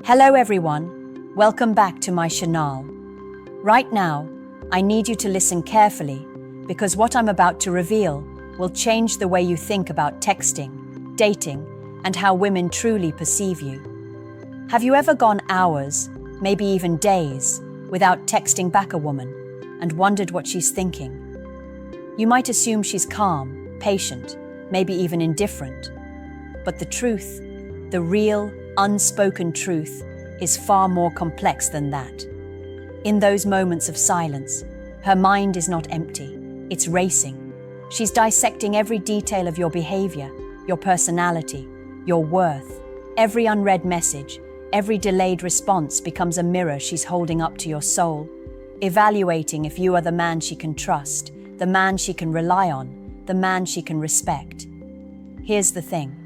Hello everyone, welcome back to my channel. Right now, I need you to listen carefully because what I'm about to reveal will change the way you think about texting, dating, and how women truly perceive you. Have you ever gone hours, maybe even days, without texting back a woman and wondered what she's thinking? You might assume she's calm, patient, maybe even indifferent. But the truth, the real, unspoken truth, is far more complex than that. In those moments of silence, her mind is not empty, it's racing. She's dissecting every detail of your behavior, your personality, your worth. Every unread message, every delayed response becomes a mirror she's holding up to your soul, evaluating if you are the man she can trust, the man she can rely on, the man she can respect. Here's the thing.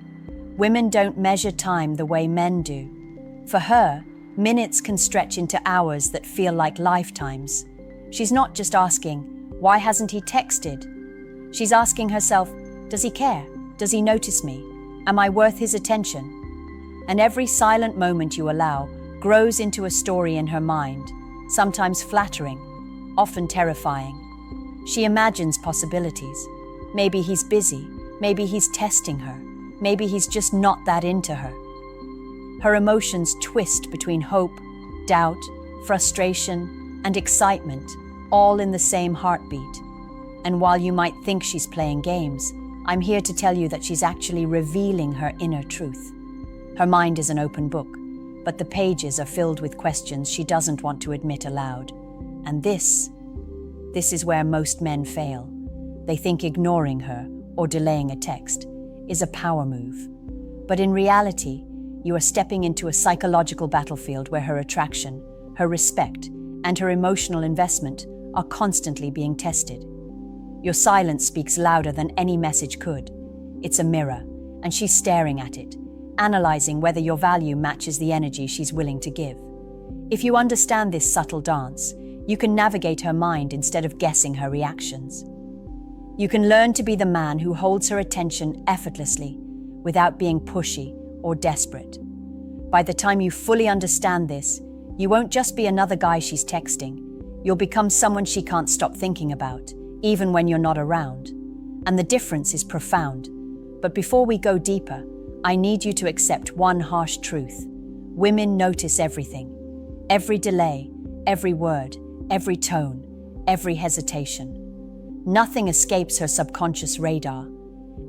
Women don't measure time the way men do. For her, minutes can stretch into hours that feel like lifetimes. She's not just asking, why hasn't he texted? She's asking herself, does he care? Does he notice me? Am I worth his attention? And every silent moment you allow grows into a story in her mind, sometimes flattering, often terrifying. She imagines possibilities. Maybe he's busy, maybe he's testing her. Maybe he's just not that into her. Her emotions twist between hope, doubt, frustration, and excitement, all in the same heartbeat. And while you might think she's playing games, I'm here to tell you that she's actually revealing her inner truth. Her mind is an open book, but the pages are filled with questions she doesn't want to admit aloud. And this is where most men fail. They think ignoring her or delaying a text is a power move. But in reality, you are stepping into a psychological battlefield where her attraction, her respect, and her emotional investment are constantly being tested. Your silence speaks louder than any message could. It's a mirror, and she's staring at it, analyzing whether your value matches the energy she's willing to give. If you understand this subtle dance, you can navigate her mind instead of guessing her reactions. You can learn to be the man who holds her attention effortlessly, without being pushy or desperate. By the time you fully understand this, you won't just be another guy she's texting. You'll become someone she can't stop thinking about, even when you're not around. And the difference is profound. But before we go deeper, I need you to accept one harsh truth. Women notice everything. Every delay, every word, every tone, every hesitation. Nothing escapes her subconscious radar.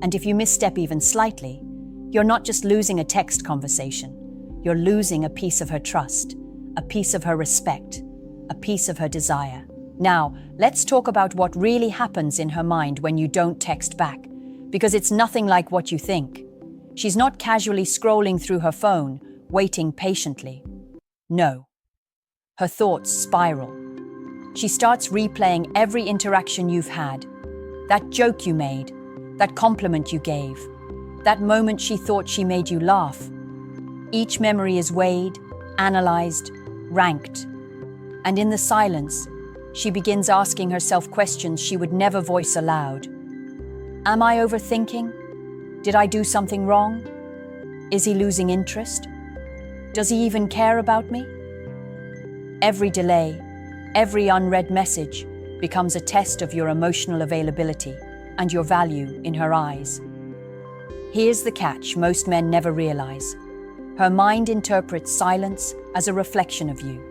And if you misstep even slightly, you're not just losing a text conversation. You're losing a piece of her trust, a piece of her respect, a piece of her desire. Now, let's talk about what really happens in her mind when you don't text back, because it's nothing like what you think. She's not casually scrolling through her phone, waiting patiently. No. Her thoughts spiral. She starts replaying every interaction you've had, that joke you made, that compliment you gave, that moment she thought she made you laugh. Each memory is weighed, analyzed, ranked. And in the silence, she begins asking herself questions she would never voice aloud. Am I overthinking? Did I do something wrong? Is he losing interest? Does he even care about me? Every delay, every unread message becomes a test of your emotional availability and your value in her eyes. Here's the catch most men never realize. Her mind interprets silence as a reflection of you.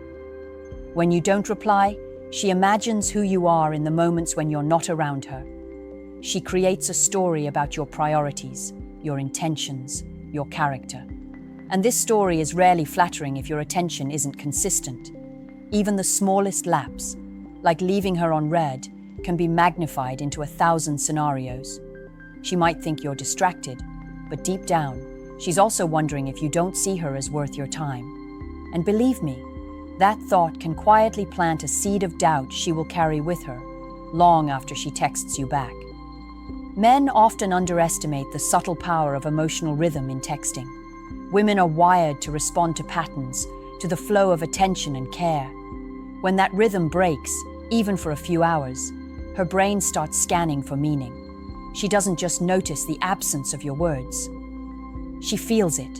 When you don't reply, she imagines who you are in the moments when you're not around her. She creates a story about your priorities, your intentions, your character. And this story is rarely flattering if your attention isn't consistent. Even the smallest lapse, like leaving her on read, can be magnified into 1,000 scenarios. She might think you're distracted, but deep down, she's also wondering if you don't see her as worth your time. And believe me, that thought can quietly plant a seed of doubt she will carry with her, long after she texts you back. Men often underestimate the subtle power of emotional rhythm in texting. Women are wired to respond to patterns, to the flow of attention and care. When that rhythm breaks, even for a few hours, her brain starts scanning for meaning. She doesn't just notice the absence of your words. She feels it.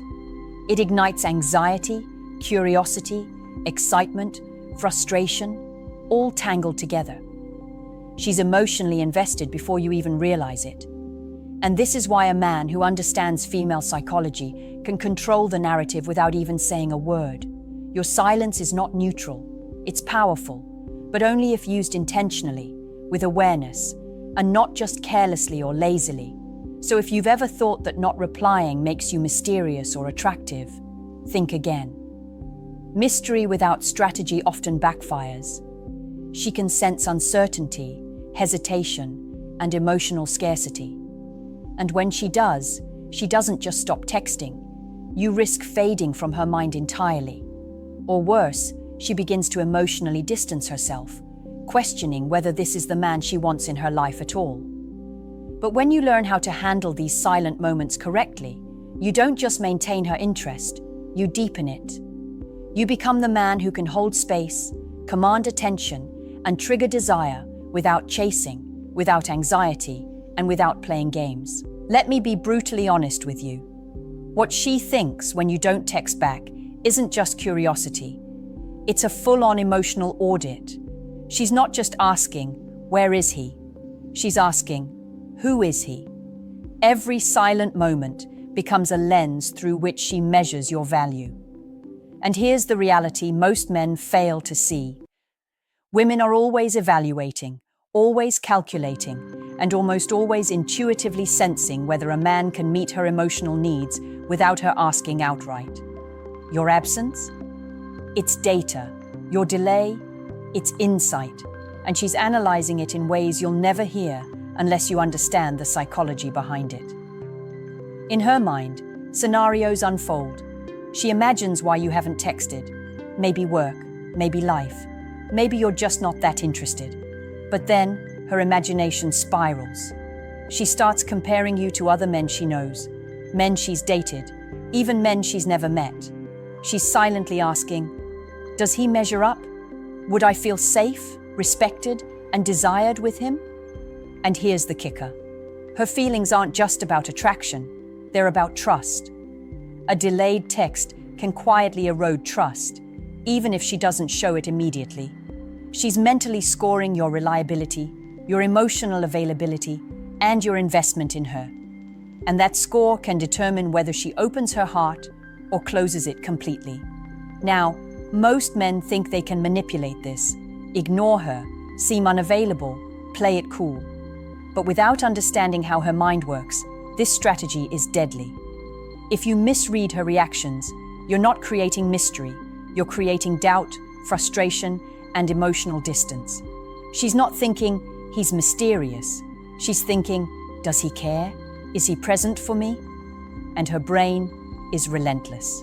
It ignites anxiety, Curiosity, excitement, frustration, all tangled together. She's emotionally invested before you even realize it. And this is why a man who understands female psychology can control the narrative without even saying a word. Your silence is not neutral. It's powerful, but only if used intentionally, with awareness, and not just carelessly or lazily. So if you've ever thought that not replying makes you mysterious or attractive, think again. Mystery without strategy often backfires. She can sense uncertainty, hesitation, and emotional scarcity. And when she does, she doesn't just stop texting. You risk fading from her mind entirely. Or worse, she begins to emotionally distance herself, questioning whether this is the man she wants in her life at all. But when you learn how to handle these silent moments correctly, you don't just maintain her interest, you deepen it. You become the man who can hold space, command attention, and trigger desire without chasing, without anxiety, and without playing games. Let me be brutally honest with you. What she thinks when you don't text back isn't just curiosity. It's a full-on emotional audit. She's not just asking, "Where is he?" She's asking, "Who is he?" Every silent moment becomes a lens through which she measures your value. And here's the reality most men fail to see. Women are always evaluating, always calculating, and almost always intuitively sensing whether a man can meet her emotional needs without her asking outright. Your absence? It's data. Your delay? It's insight. And she's analyzing it in ways you'll never hear unless you understand the psychology behind it. In her mind, scenarios unfold. She imagines why you haven't texted. Maybe work, maybe life. Maybe you're just not that interested. But then, her imagination spirals. She starts comparing you to other men she knows, men she's dated, even men she's never met. She's silently asking, does he measure up? Would I feel safe, respected, and desired with him? And here's the kicker. Her feelings aren't just about attraction, they're about trust. A delayed text can quietly erode trust, even if she doesn't show it immediately. She's mentally scoring your reliability, your emotional availability, and your investment in her. And that score can determine whether she opens her heart or closes it completely. Now, most men think they can manipulate this, ignore her, seem unavailable, play it cool. But without understanding how her mind works, this strategy is deadly. If you misread her reactions, you're not creating mystery, you're creating doubt, frustration, and emotional distance. She's not thinking, he's mysterious. She's thinking, does he care? Is he present for me? And her brain is relentless.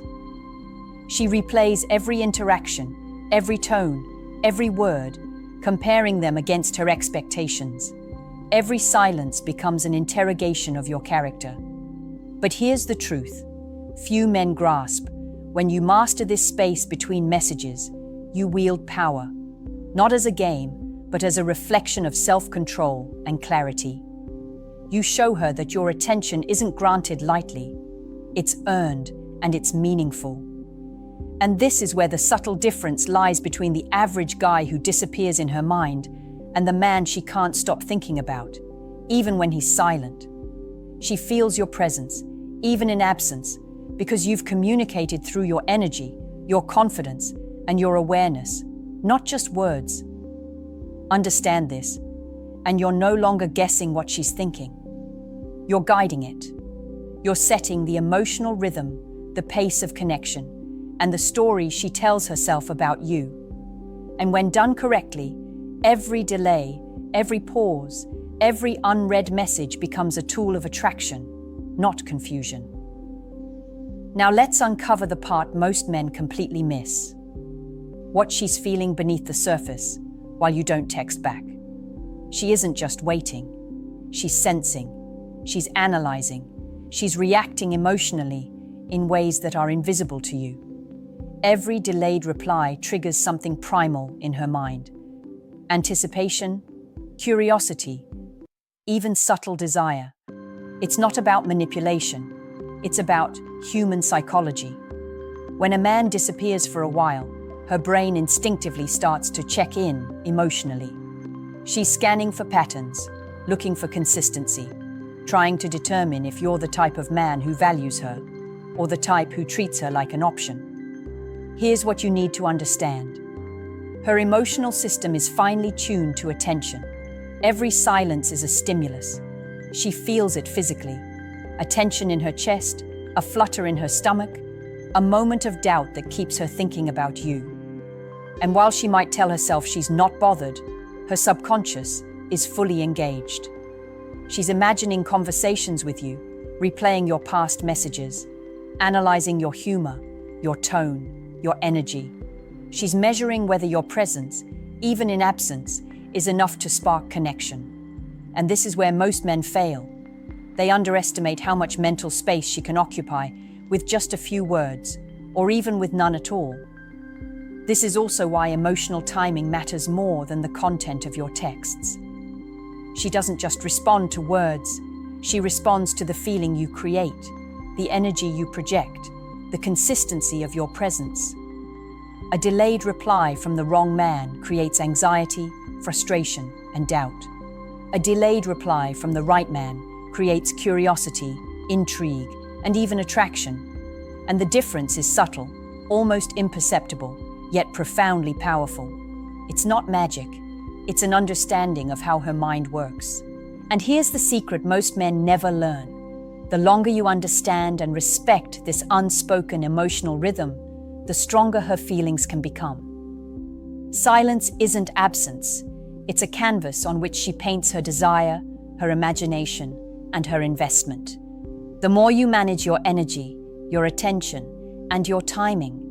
She replays every interaction, every tone, every word, comparing them against her expectations. Every silence becomes an interrogation of your character. But here's the truth. Few men grasp. When you master this space between messages, you wield power. Not as a game, but as a reflection of self-control and clarity. You show her that your attention isn't granted lightly. It's earned and it's meaningful. And this is where the subtle difference lies between the average guy who disappears in her mind and the man she can't stop thinking about, even when he's silent. She feels your presence, even in absence, because you've communicated through your energy, your confidence, and your awareness, not just words. Understand this, and you're no longer guessing what she's thinking. You're guiding it. You're setting the emotional rhythm, the pace of connection, and the story she tells herself about you. And when done correctly, every delay, every pause, every unread message becomes a tool of attraction, not confusion. Now let's uncover the part most men completely miss. What she's feeling beneath the surface while you don't text back. She isn't just waiting. She's sensing. She's analyzing. She's reacting emotionally in ways that are invisible to you. Every delayed reply triggers something primal in her mind. Anticipation, curiosity, even subtle desire. It's not about manipulation. It's about human psychology. When a man disappears for a while, her brain instinctively starts to check in emotionally. She's scanning for patterns, looking for consistency, trying to determine if you're the type of man who values her or the type who treats her like an option. Here's what you need to understand. Her emotional system is finely tuned to attention. Every silence is a stimulus. She feels it physically. A tension in her chest, a flutter in her stomach, a moment of doubt that keeps her thinking about you. And while she might tell herself she's not bothered, her subconscious is fully engaged. She's imagining conversations with you, replaying your past messages, analyzing your humor, your tone, your energy. She's measuring whether your presence, even in absence, is enough to spark connection. And this is where most men fail. They underestimate how much mental space she can occupy with just a few words, or even with none at all. This is also why emotional timing matters more than the content of your texts. She doesn't just respond to words, she responds to the feeling you create, the energy you project, the consistency of your presence. A delayed reply from the wrong man creates anxiety, frustration, and doubt. A delayed reply from the right man creates curiosity, intrigue, and even attraction. And the difference is subtle, almost imperceptible, yet profoundly powerful. It's not magic, it's an understanding of how her mind works. And here's the secret most men never learn. The longer you understand and respect this unspoken emotional rhythm, the stronger her feelings can become. Silence isn't absence, it's a canvas on which she paints her desire, her imagination, and her investment. The more you manage your energy, your attention, and your timing,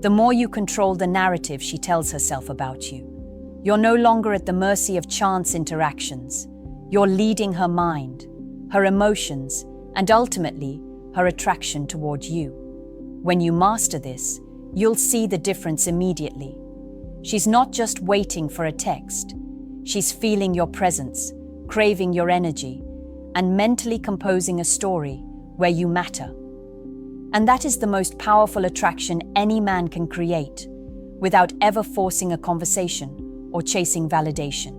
the more you control the narrative she tells herself about you. You're no longer at the mercy of chance interactions. You're leading her mind, her emotions, and ultimately, her attraction toward you. When you master this, you'll see the difference immediately. She's not just waiting for a text. She's feeling your presence, craving your energy, and mentally composing a story where you matter. And that is the most powerful attraction any man can create, without ever forcing a conversation or chasing validation.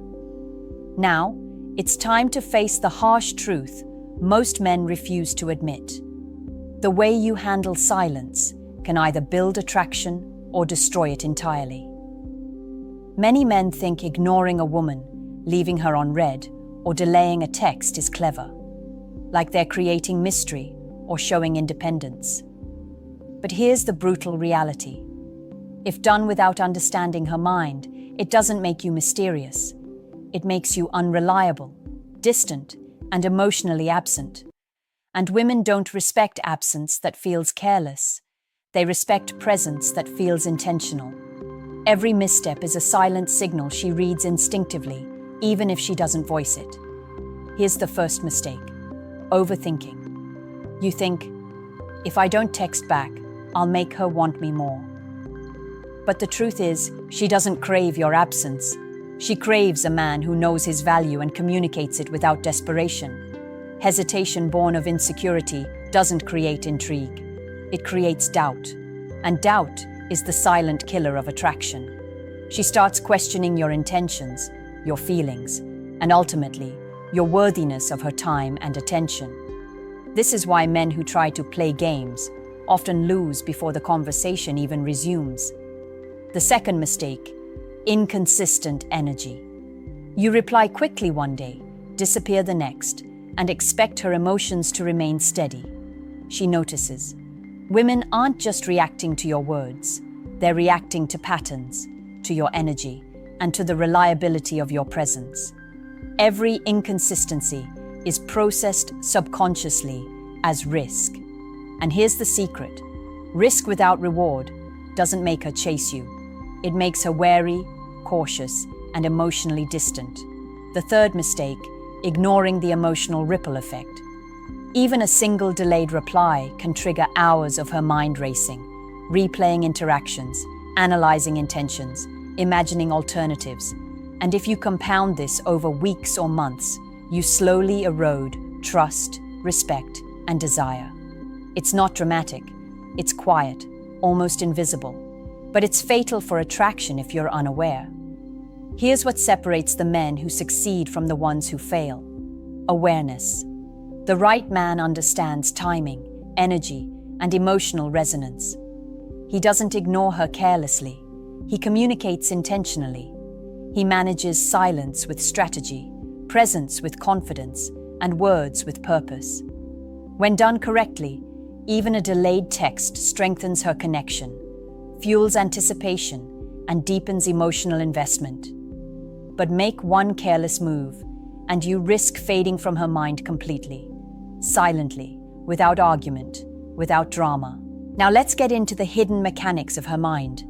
Now, it's time to face the harsh truth most men refuse to admit. The way you handle silence can either build attraction or destroy it entirely. Many men think ignoring a woman, leaving her unread, or delaying a text is clever, like they're creating mystery or showing independence. But here's the brutal reality. If done without understanding her mind, it doesn't make you mysterious. It makes you unreliable, distant, and emotionally absent. And women don't respect absence that feels careless. They respect presence that feels intentional. Every misstep is a silent signal she reads instinctively, even if she doesn't voice it. Here's the first mistake: overthinking. You think, if I don't text back, I'll make her want me more. But the truth is, she doesn't crave your absence. She craves a man who knows his value and communicates it without desperation. Hesitation born of insecurity doesn't create intrigue. It creates doubt. And doubt is the silent killer of attraction. She starts questioning your intentions, your feelings, and ultimately, your worthiness of her time and attention. This is why men who try to play games often lose before the conversation even resumes. The second mistake: inconsistent energy. You reply quickly one day, disappear the next, and expect her emotions to remain steady. She notices. Women aren't just reacting to your words, they're reacting to patterns, to your energy, and to the reliability of your presence. Every inconsistency is processed subconsciously as risk. And here's the secret: risk without reward doesn't make her chase you. It makes her wary, cautious, and emotionally distant. The third mistake: ignoring the emotional ripple effect. Even a single delayed reply can trigger hours of her mind racing, replaying interactions, analyzing intentions, imagining alternatives. And if you compound this over weeks or months, you slowly erode trust, respect, and desire. It's not dramatic, it's quiet, almost invisible. But it's fatal for attraction if you're unaware. Here's what separates the men who succeed from the ones who fail. Awareness. The right man understands timing, energy, and emotional resonance. He doesn't ignore her carelessly. He communicates intentionally. He manages silence with strategy, presence with confidence, and words with purpose. When done correctly, even a delayed text strengthens her connection, fuels anticipation, and deepens emotional investment. But make one careless move, and you risk fading from her mind completely, silently, without argument, without drama. Now let's get into the hidden mechanics of her mind,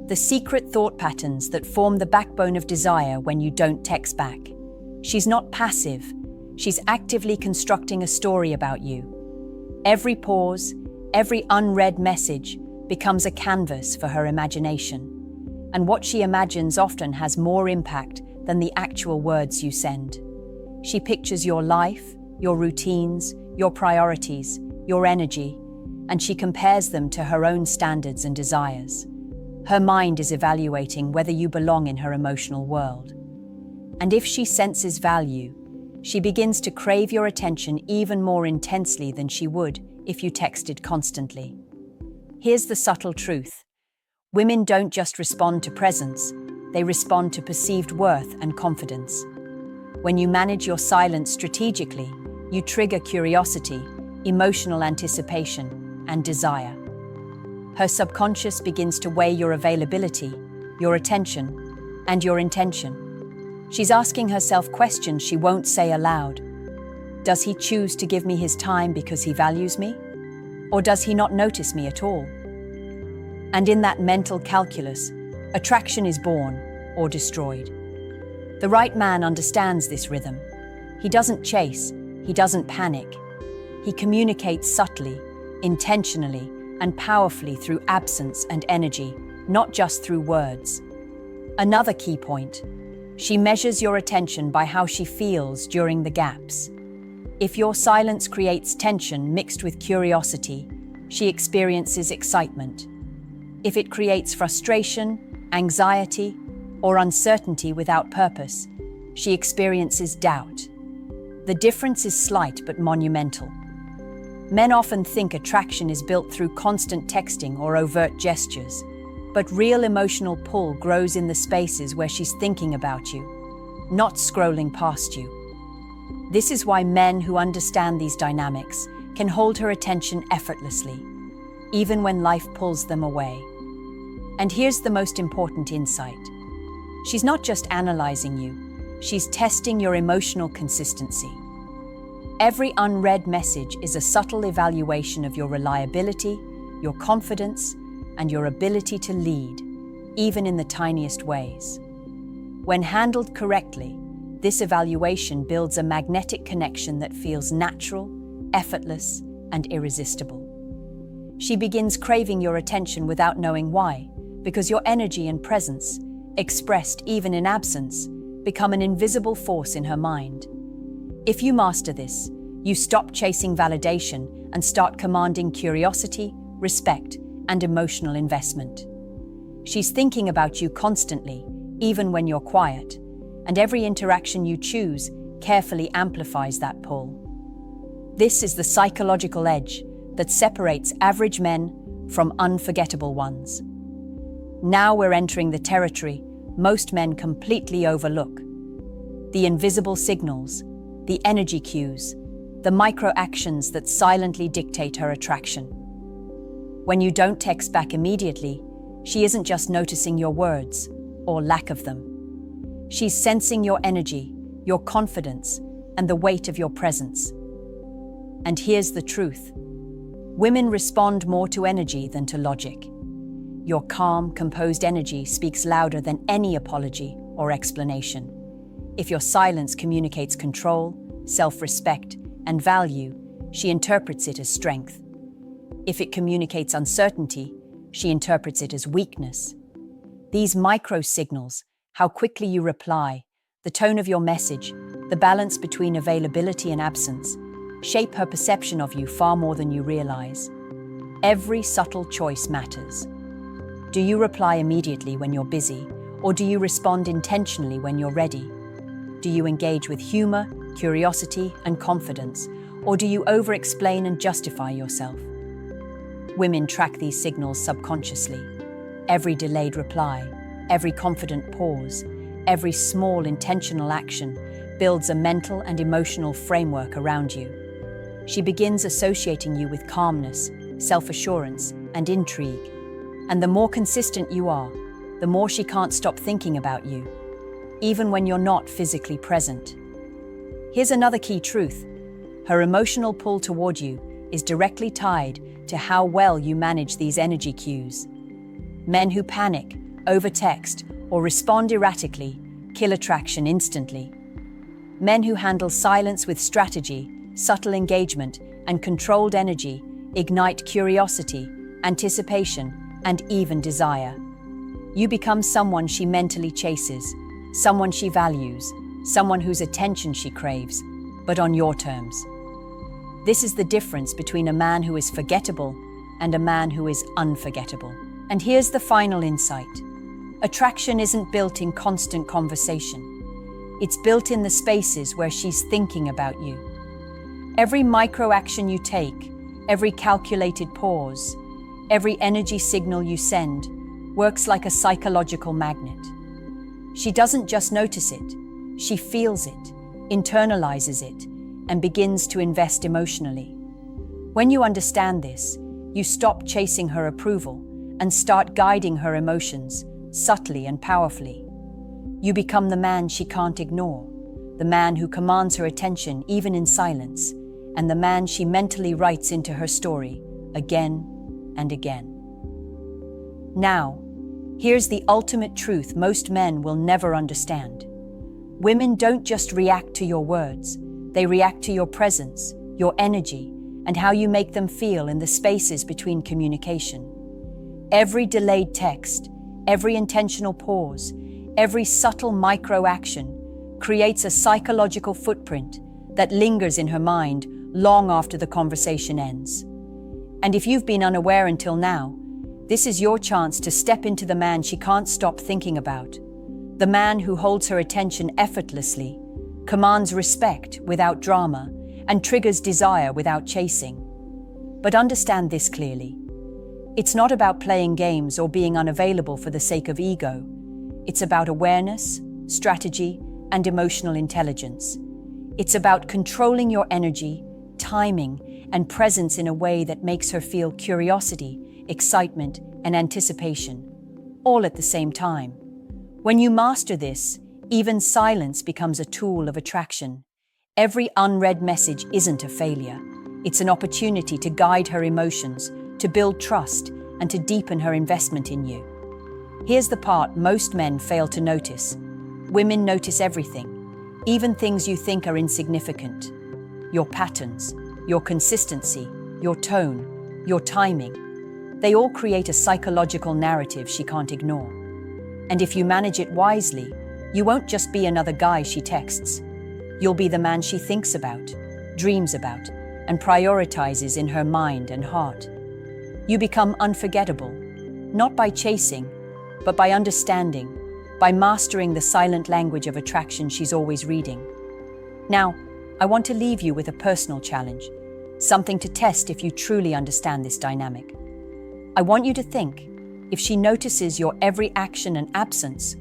the secret thought patterns that form the backbone of desire when you don't text back. She's not passive, she's actively constructing a story about you. Every pause, every unread message becomes a canvas for her imagination. And what she imagines often has more impact than the actual words you send. She pictures your life, your routines, your priorities, your energy, and she compares them to her own standards and desires. Her mind is evaluating whether you belong in her emotional world. And if she senses value, she begins to crave your attention even more intensely than she would if you texted constantly. Here's the subtle truth. Women don't just respond to presence, they respond to perceived worth and confidence. When you manage your silence strategically, you trigger curiosity, emotional anticipation, and desire. Her subconscious begins to weigh your availability, your attention, and your intention. She's asking herself questions she won't say aloud. Does he choose to give me his time because he values me? Or does he not notice me at all? And in that mental calculus, attraction is born or destroyed. The right man understands this rhythm. He doesn't chase, he doesn't panic. He communicates subtly, intentionally, and powerfully through absence and energy, not just through words. Another key point, she measures your attention by how she feels during the gaps. If your silence creates tension mixed with curiosity, she experiences excitement. If it creates frustration, anxiety, or uncertainty without purpose, she experiences doubt. The difference is slight but monumental. Men often think attraction is built through constant texting or overt gestures, but real emotional pull grows in the spaces where she's thinking about you, not scrolling past you. This is why men who understand these dynamics can hold her attention effortlessly, even when life pulls them away. And here's the most important insight. She's not just analyzing you, she's testing your emotional consistency. Every unread message is a subtle evaluation of your reliability, your confidence, and your ability to lead, even in the tiniest ways. When handled correctly, this evaluation builds a magnetic connection that feels natural, effortless, and irresistible. She begins craving your attention without knowing why, because your energy and presence, expressed even in absence, become an invisible force in her mind. If you master this, you stop chasing validation and start commanding curiosity, respect, and emotional investment. She's thinking about you constantly, even when you're quiet, and every interaction you choose carefully amplifies that pull. This is the psychological edge that separates average men from unforgettable ones. Now we're entering the territory most men completely overlook. The invisible signals, the energy cues, the micro-actions that silently dictate her attraction. When you don't text back immediately, she isn't just noticing your words, or lack of them. She's sensing your energy, your confidence, and the weight of your presence. And here's the truth. Women respond more to energy than to logic. Your calm, composed energy speaks louder than any apology or explanation. If your silence communicates control, self-respect, and value, she interprets it as strength. If it communicates uncertainty, she interprets it as weakness. These micro-signals, how quickly you reply, the tone of your message, the balance between availability and absence, shape her perception of you far more than you realize. Every subtle choice matters. Do you reply immediately when you're busy, or do you respond intentionally when you're ready? Do you engage with humor, curiosity, and confidence, or do you over-explain and justify yourself? Women track these signals subconsciously. Every delayed reply, every confident pause, every small intentional action builds a mental and emotional framework around you. She begins associating you with calmness, self-assurance, and intrigue. And the more consistent you are, the more she can't stop thinking about you, even when you're not physically present. Here's another key truth. Her emotional pull toward you is directly tied to how well you manage these energy cues. Men who panic, over-text, or respond erratically kill attraction instantly. Men who handle silence with strategy, subtle engagement, and controlled energy ignite curiosity, anticipation, and even desire. You become someone she mentally chases, someone she values, someone whose attention she craves, but on your terms. This is the difference between a man who is forgettable and a man who is unforgettable. And here's the final insight. Attraction isn't built in constant conversation. It's built in the spaces where she's thinking about you. Every micro-action you take, every calculated pause, every energy signal you send works like a psychological magnet. She doesn't just notice it, she feels it, internalizes it, and begins to invest emotionally. When you understand this, you stop chasing her approval and start guiding her emotions subtly and powerfully. You become the man she can't ignore, the man who commands her attention even in silence, and the man she mentally writes into her story again and again. Now, here's the ultimate truth most men will never understand. Women don't just react to your words, they react to your presence, your energy, and how you make them feel in the spaces between communication. Every delayed text, every intentional pause, every subtle micro-action creates a psychological footprint that lingers in her mind long after the conversation ends. And if you've been unaware until now, this is your chance to step into the man she can't stop thinking about. The man who holds her attention effortlessly, commands respect without drama, and triggers desire without chasing. But understand this clearly. It's not about playing games or being unavailable for the sake of ego. It's about awareness, strategy, and emotional intelligence. It's about controlling your energy, timing, and presence in a way that makes her feel curiosity, excitement, and anticipation, all at the same time. When you master this, even silence becomes a tool of attraction. Every unread message isn't a failure. It's an opportunity to guide her emotions, to build trust, and to deepen her investment in you. Here's the part most men fail to notice. Women notice everything, even things you think are insignificant. Your patterns, your consistency, your tone, your timing. They all create a psychological narrative she can't ignore. And if you manage it wisely, you won't just be another guy she texts. You'll be the man she thinks about, dreams about, and prioritizes in her mind and heart. You become unforgettable, not by chasing, but by understanding, by mastering the silent language of attraction she's always reading. Now, I want to leave you with a personal challenge, something to test if you truly understand this dynamic. I want you to think, if she notices your every action and absence,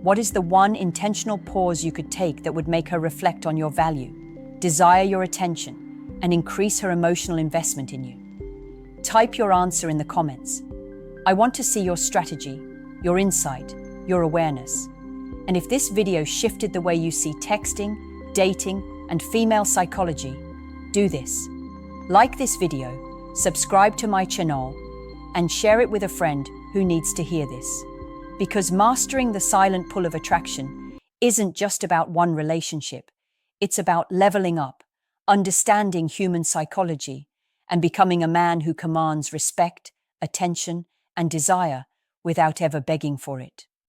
what is the one intentional pause you could take that would make her reflect on your value, desire your attention, and increase her emotional investment in you? Type your answer in the comments. I want to see your strategy, your insight, your awareness. And if this video shifted the way you see texting, dating, and female psychology, do this. Like this video, subscribe to my channel, and share it with a friend who needs to hear this. Because mastering the silent pull of attraction isn't just about one relationship. It's about leveling up, understanding human psychology, and becoming a man who commands respect, attention, and desire without ever begging for it.